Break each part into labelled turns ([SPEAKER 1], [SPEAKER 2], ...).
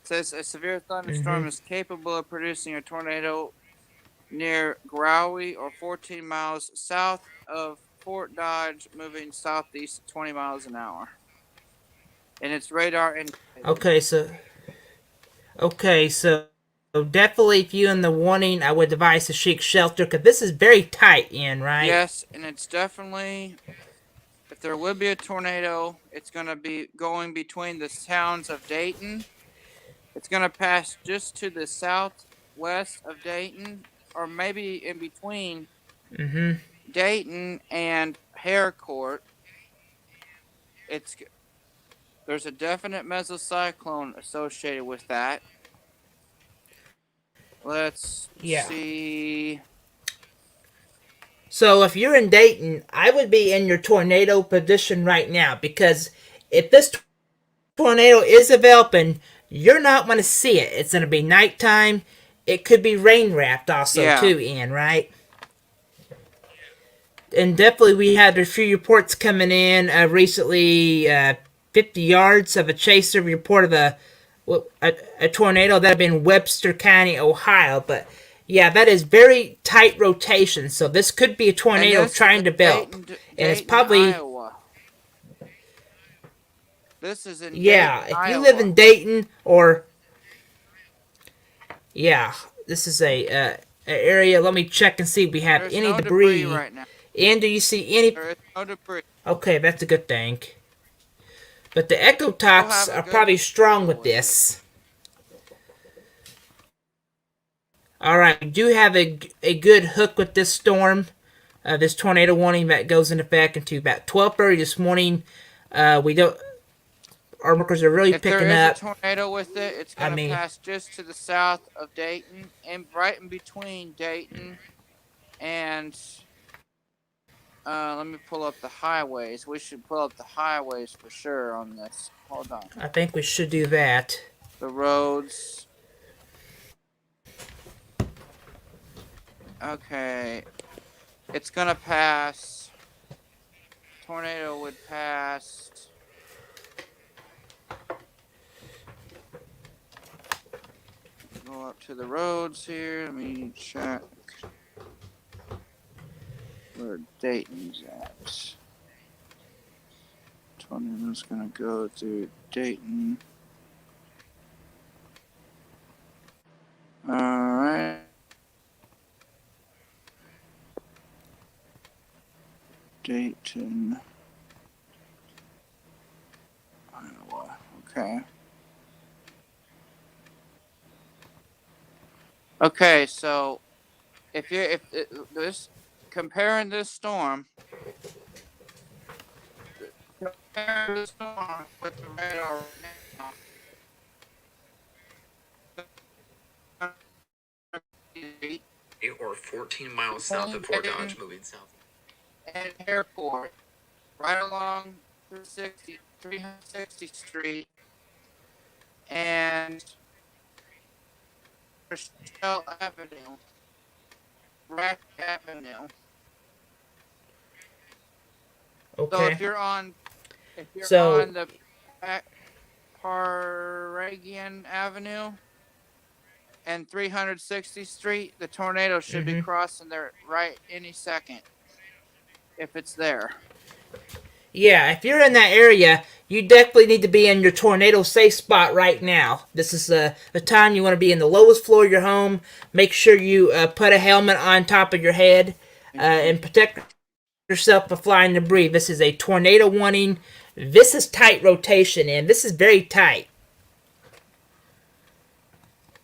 [SPEAKER 1] says a severe
[SPEAKER 2] Mm-hmm.
[SPEAKER 1] thunderstorm is capable of producing a tornado near Growy or 14 miles south of Fort Dodge, moving southeast at 20 miles an hour. And it's radar indicated.
[SPEAKER 2] Okay, so definitely if you in the warning, I would advise to seek shelter because this is very tight, Ian. Right?
[SPEAKER 1] Yes, and it's definitely, if there would be a tornado, it's going to be going between the towns of Dayton. It's going to pass just to the southwest of Dayton, or maybe in between
[SPEAKER 2] Mm-hmm.
[SPEAKER 1] Dayton and Harcourt. It's there's a definite mesocyclone associated with that. Let's
[SPEAKER 2] Yeah.
[SPEAKER 1] see.
[SPEAKER 2] So if you're in Dayton, I would be in your tornado position right now because if this tornado is developing, you're not going to see it. It's going to be nighttime. It could be rain wrapped also
[SPEAKER 1] Yeah.
[SPEAKER 2] too, Ian. Right? And definitely we had a few reports coming in recently. 50 yards of a chaser report of a tornado that had been in Webster County, Ohio. But yeah, that is very tight rotation. So this could be a
[SPEAKER 1] And
[SPEAKER 2] tornado
[SPEAKER 1] this is
[SPEAKER 2] trying
[SPEAKER 1] in
[SPEAKER 2] to develop, and it's
[SPEAKER 1] Dayton,
[SPEAKER 2] probably
[SPEAKER 1] Iowa. This is in Dayton,
[SPEAKER 2] yeah. If you live
[SPEAKER 1] Iowa.
[SPEAKER 2] in Dayton or yeah, this is a area. Let me check and see if we have
[SPEAKER 1] There's
[SPEAKER 2] any
[SPEAKER 1] no debris
[SPEAKER 2] debris.
[SPEAKER 1] right now.
[SPEAKER 2] And do you see any?
[SPEAKER 1] There is no debris.
[SPEAKER 2] Okay, that's a good thing. But the
[SPEAKER 1] We'll
[SPEAKER 2] ecotox
[SPEAKER 1] have a
[SPEAKER 2] are
[SPEAKER 1] good
[SPEAKER 2] probably strong
[SPEAKER 1] deal
[SPEAKER 2] with
[SPEAKER 1] with it.
[SPEAKER 2] this. All right, we do have a good hook with this storm. This tornado warning that goes into effect into about 12:30 this morning. We don't. Our workers are really
[SPEAKER 1] If there
[SPEAKER 2] picking
[SPEAKER 1] is a
[SPEAKER 2] up.
[SPEAKER 1] tornado with it, it's
[SPEAKER 2] I
[SPEAKER 1] going to
[SPEAKER 2] mean,
[SPEAKER 1] pass just to the south of Dayton and right in between Dayton and let me pull up the highways. We should pull up the highways for sure on this. Hold on.
[SPEAKER 2] I think we should do that.
[SPEAKER 1] The roads. Okay. It's going to pass. Tornado would pass. Go up to the roads here. Let me check where Dayton's at. Tornado's going to go through Dayton. Alright. Dayton, Iowa. Okay. Okay, so if this comparing this storm, comparing this storm with the radar right now,
[SPEAKER 3] or 14 miles south
[SPEAKER 1] between
[SPEAKER 3] of Fort
[SPEAKER 1] Dayton
[SPEAKER 3] Dodge, moving south.
[SPEAKER 1] and Airport, right along 360th Street and Rochelle Avenue, Rack Avenue. So
[SPEAKER 2] Okay.
[SPEAKER 1] if you're
[SPEAKER 2] So,
[SPEAKER 1] on the Paragian Avenue and 360th Street, the tornado should be
[SPEAKER 2] mm-hmm.
[SPEAKER 1] crossing there right any second if it's there.
[SPEAKER 2] Yeah, if you're in that area, you definitely need to be in your tornado safe spot right now. This is the time you want to be in the lowest floor of your home. Make sure you put a helmet on top of your head and protect yourself from flying debris. This is a tornado warning. This is tight rotation, and this is very tight.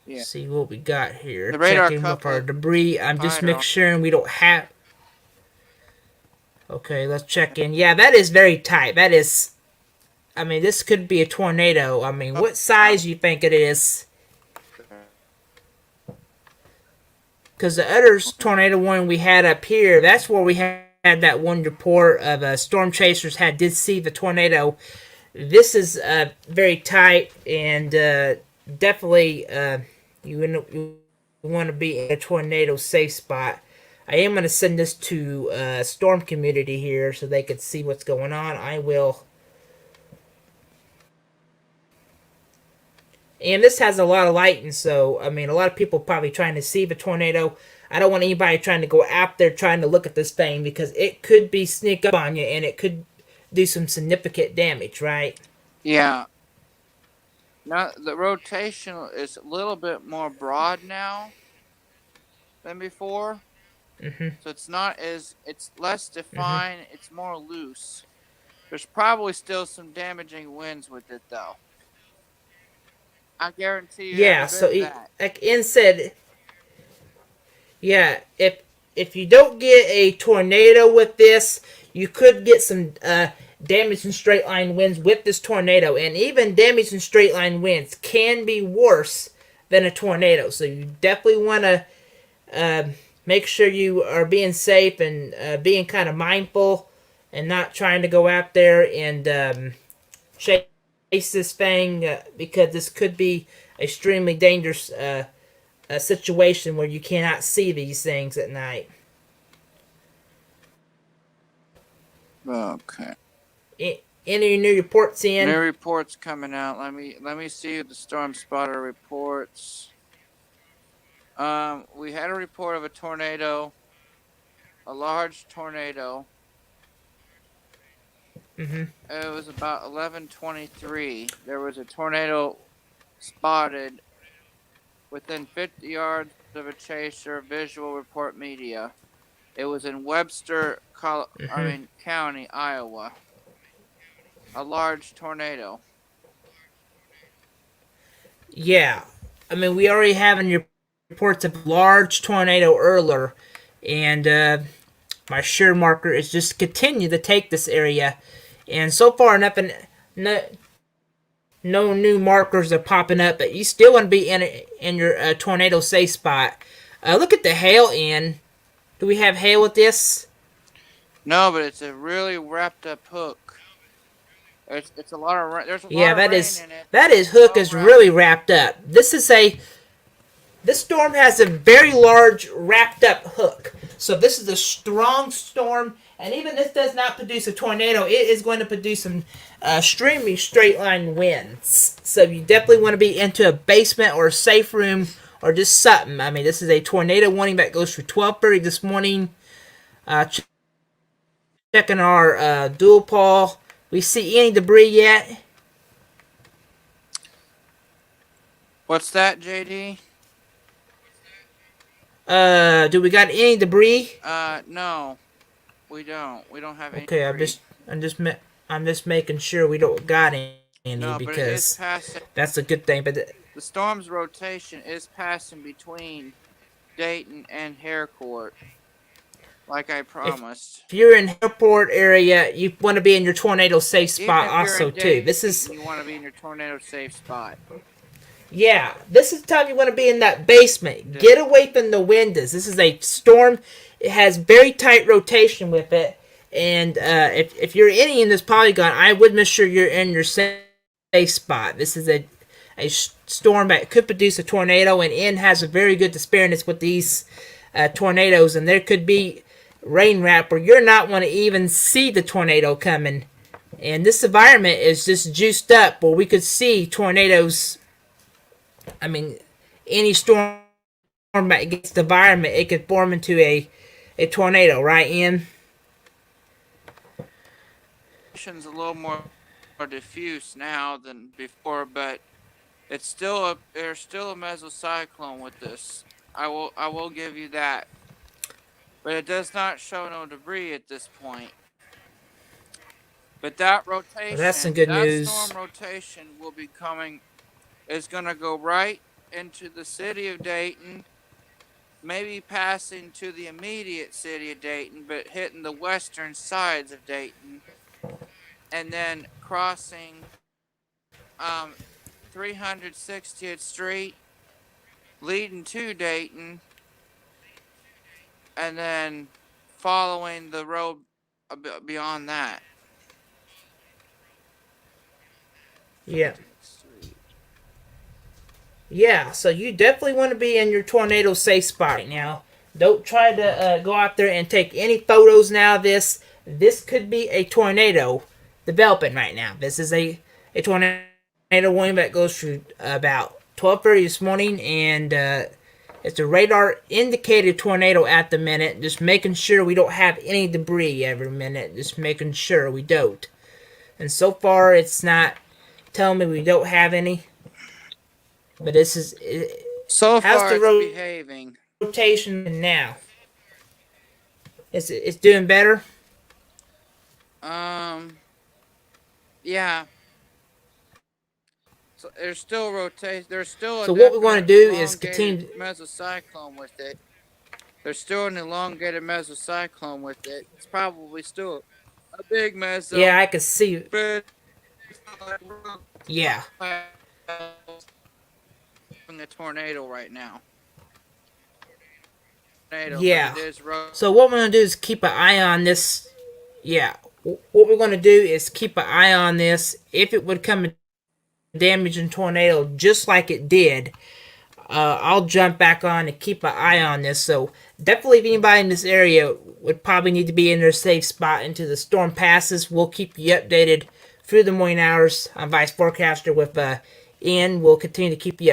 [SPEAKER 1] Yeah.
[SPEAKER 2] See what we got here.
[SPEAKER 1] The radar
[SPEAKER 2] Checking with our
[SPEAKER 1] couplet
[SPEAKER 2] debris. I'm just
[SPEAKER 1] higher
[SPEAKER 2] making
[SPEAKER 1] on.
[SPEAKER 2] sure we don't have. Okay, let's check in. Yeah, that is very tight. That is. I mean, this could be a tornado. I mean, what size you think it is? Because the other tornado one we had up here, that's where we had that one report of storm chasers did see the tornado. This is very tight and definitely you want to be in a tornado safe spot. I am going to send this to storm community here so they can see what's going on. I will And this has a lot of lighting, so I mean, a lot of people probably trying to see the tornado. I don't want anybody trying to go out there trying to look at this thing because it could be sneak up on you and it could do some significant damage, right?
[SPEAKER 1] Yeah. Now the rotation is a little bit more broad now than before.
[SPEAKER 2] Mm-hmm.
[SPEAKER 1] So it's less defined, it's more loose. There's probably still some damaging winds with it though. I guarantee you
[SPEAKER 2] Yeah.
[SPEAKER 1] every bit
[SPEAKER 2] So,
[SPEAKER 1] of that.
[SPEAKER 2] like Ian said, yeah, if you don't get a tornado with this, you could get some damage in straight line winds with this tornado, and even damage in straight line winds can be worse than a tornado. So you definitely want to make sure you are being safe and being kind of mindful and not trying to go out there and chase this thing because this could be extremely dangerous a situation where you cannot see these things at night.
[SPEAKER 1] Okay.
[SPEAKER 2] Any new reports in?
[SPEAKER 1] New reports coming out. Let me see the storm spotter reports. We had a report of a tornado, a large tornado.
[SPEAKER 2] Mm-hmm.
[SPEAKER 1] It was about 11:23. There was a tornado spotted within 50 yards of a chaser. Visual report media. It was in Webster, County, Iowa. A large tornado.
[SPEAKER 2] Yeah, I mean we already have in your reports of large tornado earlier, and my sure marker is just continue to take this area, and so far nothing, no new markers are popping up, but you still want to be in your tornado safe spot. Look at the hail in. Do we have hail with this?
[SPEAKER 1] No, but it's a really wrapped up hook. It's a lot of there's a lot
[SPEAKER 2] Yeah,
[SPEAKER 1] of
[SPEAKER 2] that
[SPEAKER 1] rain
[SPEAKER 2] is
[SPEAKER 1] in it.
[SPEAKER 2] that is hook
[SPEAKER 1] Well
[SPEAKER 2] is really wrapped up. This storm has a very large wrapped up hook. So this is a strong storm, and even this does not produce a tornado, it is going to produce some extremely straight line winds. So you definitely want to be into a basement or a safe room or just something. I mean, this is a tornado warning that goes through 12:30 this morning. Checking our dual pole. We see any debris yet?
[SPEAKER 1] What's that, JD?
[SPEAKER 2] Do we got any debris?
[SPEAKER 1] No, we don't. We don't have any.
[SPEAKER 2] Okay,
[SPEAKER 1] debris.
[SPEAKER 2] I'm just making sure we don't got any
[SPEAKER 1] No, but it is
[SPEAKER 2] because
[SPEAKER 1] passing.
[SPEAKER 2] that's a good thing. But
[SPEAKER 1] The storm's rotation is passing between Dayton and Harcourt, like I promised.
[SPEAKER 2] if you're in airport area, you want to be in your tornado safe
[SPEAKER 1] Even
[SPEAKER 2] spot
[SPEAKER 1] if you're
[SPEAKER 2] also
[SPEAKER 1] in
[SPEAKER 2] too.
[SPEAKER 1] Dayton,
[SPEAKER 2] This is
[SPEAKER 1] you want to be in your tornado safe spot.
[SPEAKER 2] yeah. This is the time you want to be in that basement.
[SPEAKER 1] Yeah.
[SPEAKER 2] Get away from the windows. This is a storm. It has very tight rotation with it. And if you're any in this polygon, I would make sure you're in your safe spot. This is a storm that could produce a tornado, and N has a very good dispareness with these tornadoes, and there could be rain wrap where you're not going to even see the tornado coming. And this environment is just juiced up where we could see tornadoes. I mean, any storm that gets the environment, it could form into a tornado, right, Ian?
[SPEAKER 1] It's a little more diffuse now than before, but it's still there's still a mesocyclone with this. I will give you that. But it does not show no debris at this point. But that rotation,
[SPEAKER 2] Well, that's some good news.
[SPEAKER 1] storm rotation will be coming. Is going to go right into the city of Dayton, maybe passing to the immediate city of Dayton, but hitting the western sides of Dayton, and then crossing 360th Street, leading to Dayton, and then following the road beyond that.
[SPEAKER 2] Yeah. Yeah, so you definitely want to be in your tornado safe spot right now. Don't try to go out there and take any photos now of this. This could be a tornado developing right now. This is a tornado tornado warning that goes through about 12:30 this morning, and it's a radar indicated tornado at the minute. Just making sure we don't have any debris every minute. Just making sure we don't. And so far, it's not telling me we don't have any. But this is
[SPEAKER 1] So
[SPEAKER 2] how's
[SPEAKER 1] far,
[SPEAKER 2] the
[SPEAKER 1] it's behaving.
[SPEAKER 2] rotation now. It's doing better.
[SPEAKER 1] Yeah. So there's still rotation. There's still a
[SPEAKER 2] So what we want to do is
[SPEAKER 1] elongated
[SPEAKER 2] continue.
[SPEAKER 1] mesocyclone with it. There's still an elongated mesocyclone with it. It's probably still a big meso.
[SPEAKER 2] Yeah, I can see.
[SPEAKER 1] But
[SPEAKER 2] Yeah.
[SPEAKER 1] a tornado right now. Tornado,
[SPEAKER 2] Yeah.
[SPEAKER 1] but it is
[SPEAKER 2] So what we're gonna do is keep an eye on this. Yeah. What we're gonna do is keep an eye on this. If it would come a damaging tornado just like it did, I'll jump back on and keep an eye on this. So definitely, if anybody in this area would probably need to be in their safe spot until the storm passes. We'll keep you updated through the morning hours. I'm Vice Forecaster with Ian. We'll continue to keep you